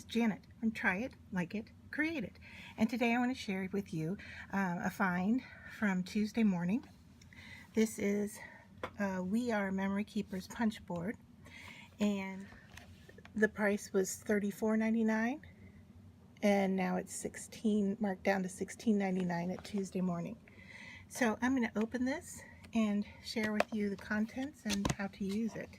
Janet from Try It, Like It, Create It. And today I want to share with you a find from Tuesday morning. This is We Are Memory Keepers punch board, and the price was $34.99, and now it's marked down to $16.99 at Tuesday morning. So I'm going to open this and share with you the contents and how to use it.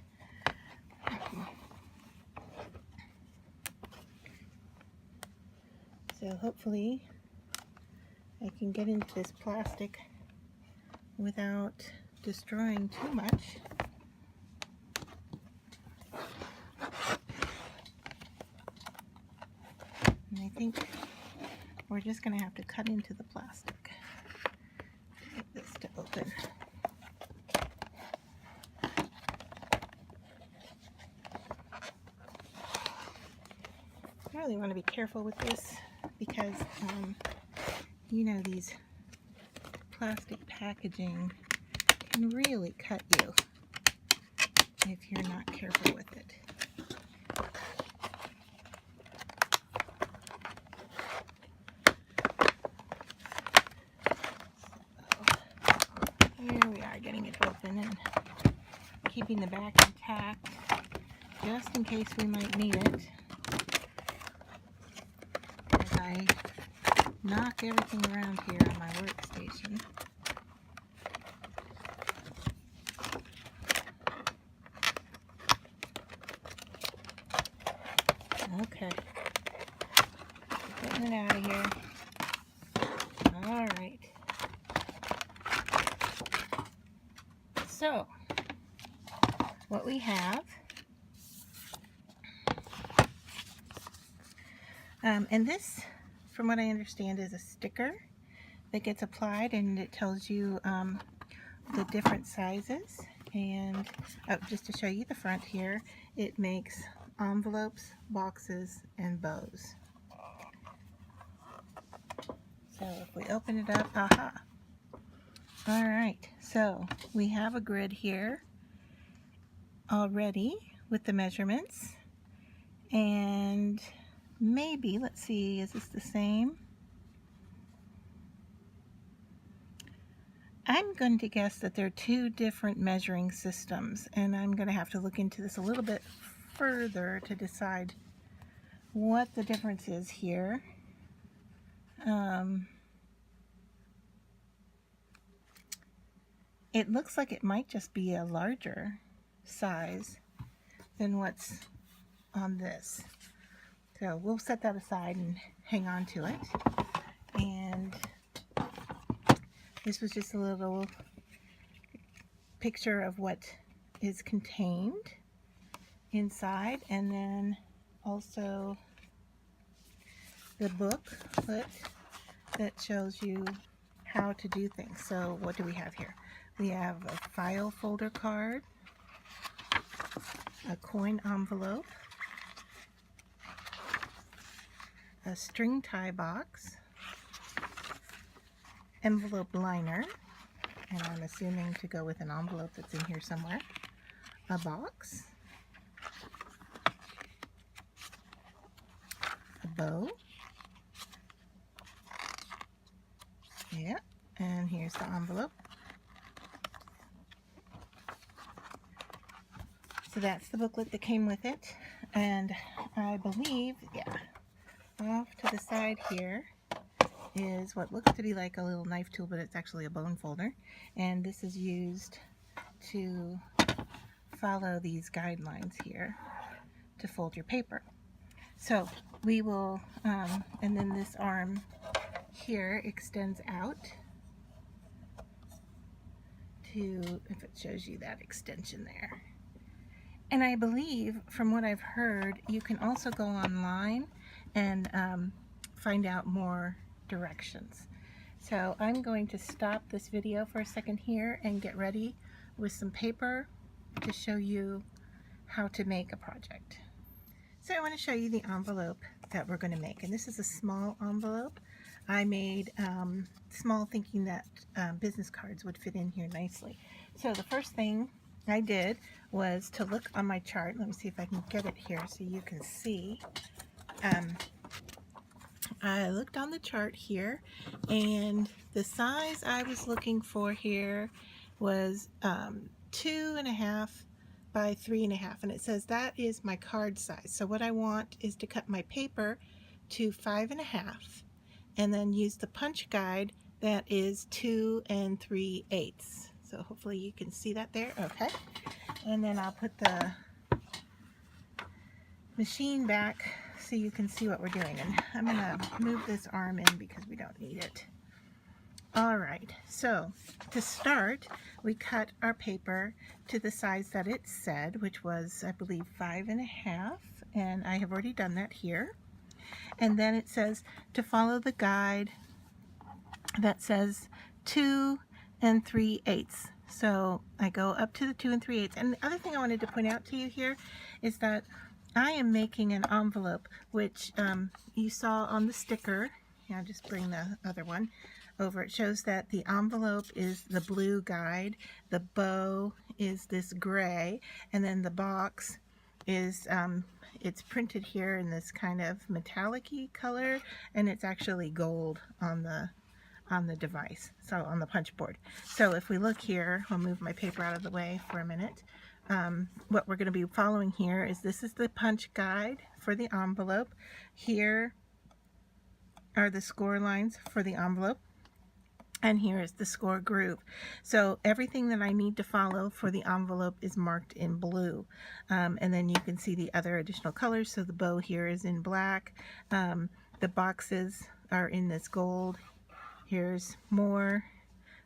So hopefully I can get into this plastic without destroying too much. And I think we're just going to have to cut into the plastic to get this to open. I really want to be careful with this because, you know, these plastic packaging can really cut you if you're not careful with it. So, here we are, getting it open and keeping the back intact just in case we might need it. As I knock everything around here on my workstation. Okay, getting it out of here. All right. So, what we have, and this, from what I understand, is a sticker that gets applied, and it tells you the different sizes. And just to show you the front here, it makes envelopes, boxes, and bows. So if we open it up, aha! All right, so we have a grid here already with the measurements, and maybe, let's see, is this the same? I'm going to guess that there are two different measuring systems, and I'm going to have to look into this a little bit further to decide what the difference is here. It looks like it might just be a larger size than what's on this. So we'll set that aside and hang on to it. And this was just a little picture of what is contained inside, and then also the booklet that shows you how to do things. So what do we have here? We have a file folder card, a coin envelope, a string tie box, envelope liner, and I'm assuming to go with an envelope that's in here somewhere, a box, a bow, yeah, and here's the envelope. So that's the booklet that came with it, and I believe, yeah, off to the side here is what looks to be like a little knife tool, but it's actually a bone folder, and this is used to follow these guidelines here to fold your paper. So we will, and then this arm here extends out to, if it shows you that extension there. And I believe, from what I've heard, you can also go online and find out more directions. So I'm going to stop this video for a second here and get ready with some paper to show you how to make a project. So I want to show you the envelope that we're going to make, and this is a small envelope. I made small, thinking that business cards would fit in here nicely. So the first thing I did was to look on my chart. Let me see if I can get it here so you can see. I looked on the chart here, and the size I was looking for here was 2.5 by 3.5, and it says that is my card size. So what I want is to cut my paper to 5.5 and then use the punch guide that is 2 3/8. So hopefully you can see that there. Okay, and then I'll put the machine back so you can see what we're doing, and I'm gonna move this arm in because we don't need it. Alright, so to start, we cut our paper to the size that it said, which was, I believe, 5.5, and I have already done that here. And then it says to follow the guide that says 2 3/8. So I go up to the 2 3/8. And the other thing I wanted to point out to you here is that I am making an envelope, which you saw on the sticker. I'll just bring the other one over. It shows that the envelope is the blue guide, the bow is this gray, and then the box is it's printed here in this kind of metallic-y color, and it's actually gold on the device, so on the punch board. So if we look here, I'll move my paper out of the way for a minute. What we're going to be following here is this is the punch guide for the envelope. Here are the score lines for the envelope, and here is the score groove. So everything that I need to follow for the envelope is marked in blue, and then you can see the other additional colors. So the bow here is in black, the boxes are in this gold. Here's more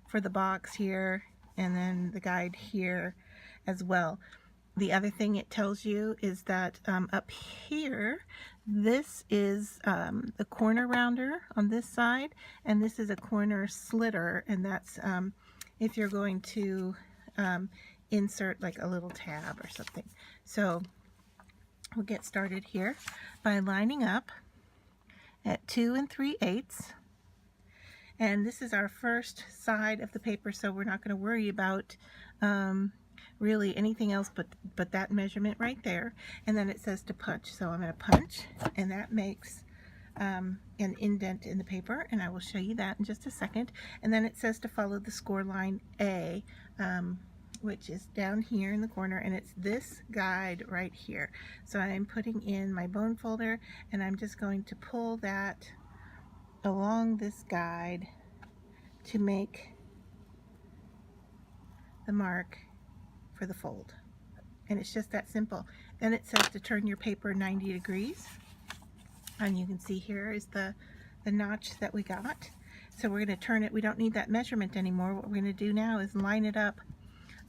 for the box here, and then the guide here as well. The other thing it tells you is that up here, this is the corner rounder on this side, and this is a corner slitter, and that's if you're going to insert like a little tab or something. So we'll get started here by lining up at 2 3/8. And this is our first side of the paper, so we're not going to worry about really anything else but that measurement right there. And then it says to punch, so I'm going to punch, and that makes an indent in the paper, and I will show you that in just a second. And then it says to follow the score line A, which is down here in the corner, and it's this guide right here. So I'm putting in my bone folder, and I'm just going to pull that along this guide to make the mark for the fold. And it's just that simple. Then it says to turn your paper 90 degrees, and you can see here is the notch that we got. So we're going to turn it. We don't need that measurement anymore. What we're going to do now is line it up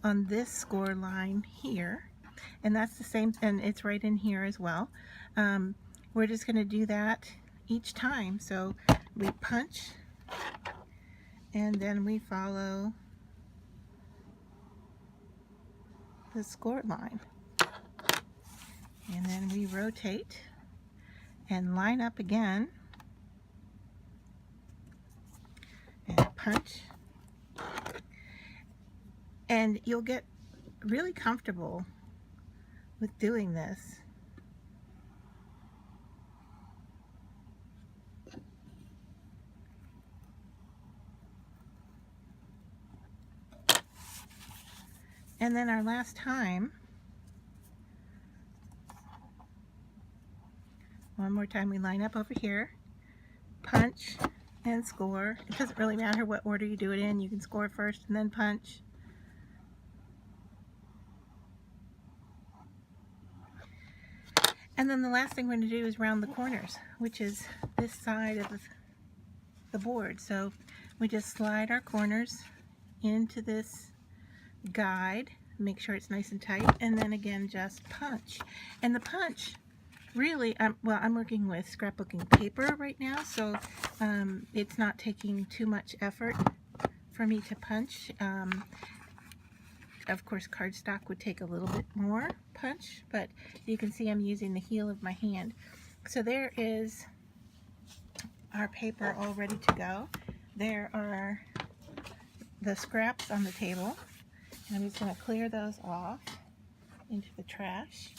on this score line here, and that's the same, and it's right in here as well. We're just going to do that each time. So we punch, and then we follow the score line, and then we rotate and line up again and punch, and you'll get really comfortable with doing this. And then our last time, one more time, we line up over here, punch and score. It doesn't really matter what order you do it in. You can score first and then punch. And then the last thing we're going to do is round the corners, which is this side of the board. So we just slide our corners into this guide, make sure it's nice and tight, and then again just punch. And the punch really, well, I'm working with scrapbooking paper right now, so it's not taking too much effort for me to punch. Of course, cardstock would take a little bit more punch, but you can see I'm using the heel of my hand. So there is our paper all ready to go. There are the scraps on the table. And I'm just going to clear those off into the trash.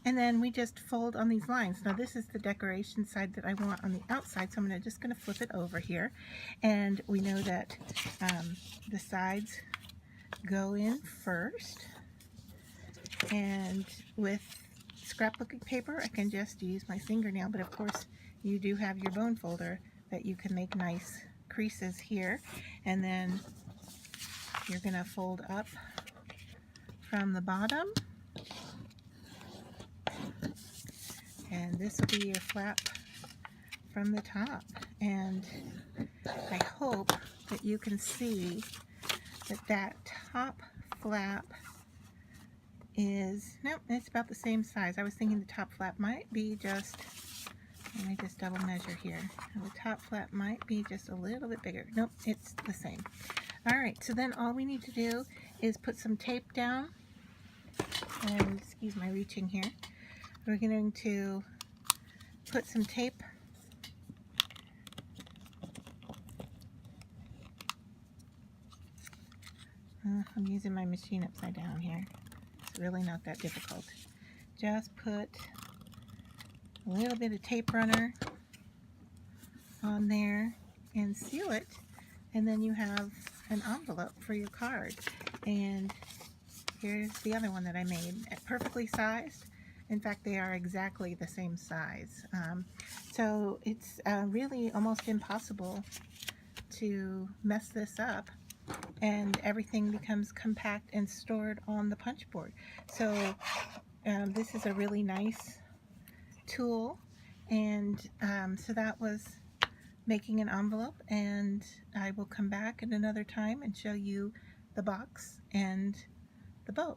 And then we just fold on these lines. Now this is the decoration side that I want on the outside, so I'm just going to flip it over here. And we know that the sides go in first. And with scrapbooking paper, I can just use my fingernail, but of course you do have your bone folder that you can make nice creases here. And then you're going to fold up from the bottom. And this will be your flap from the top. And I hope that you can see that that top flap is, nope, it's about the same size. I was thinking the top flap might be just, let me just double measure here. The top flap might be just a little bit bigger. Nope, it's the same. All right, so then all we need to do is put some tape down. And excuse my reaching here. We're going to put some tape I'm using my machine upside down here. It's really not that difficult. Just put a little bit of tape runner on there and seal it, and then you have an envelope for your card. And here's the other one that I made, perfectly sized. In fact, they are exactly the same size. So it's really almost impossible to mess this up, and everything becomes compact and stored on the punch board. So this is a really nice tool. And so that was making an envelope, and I will come back at another time and show you the box and the bow.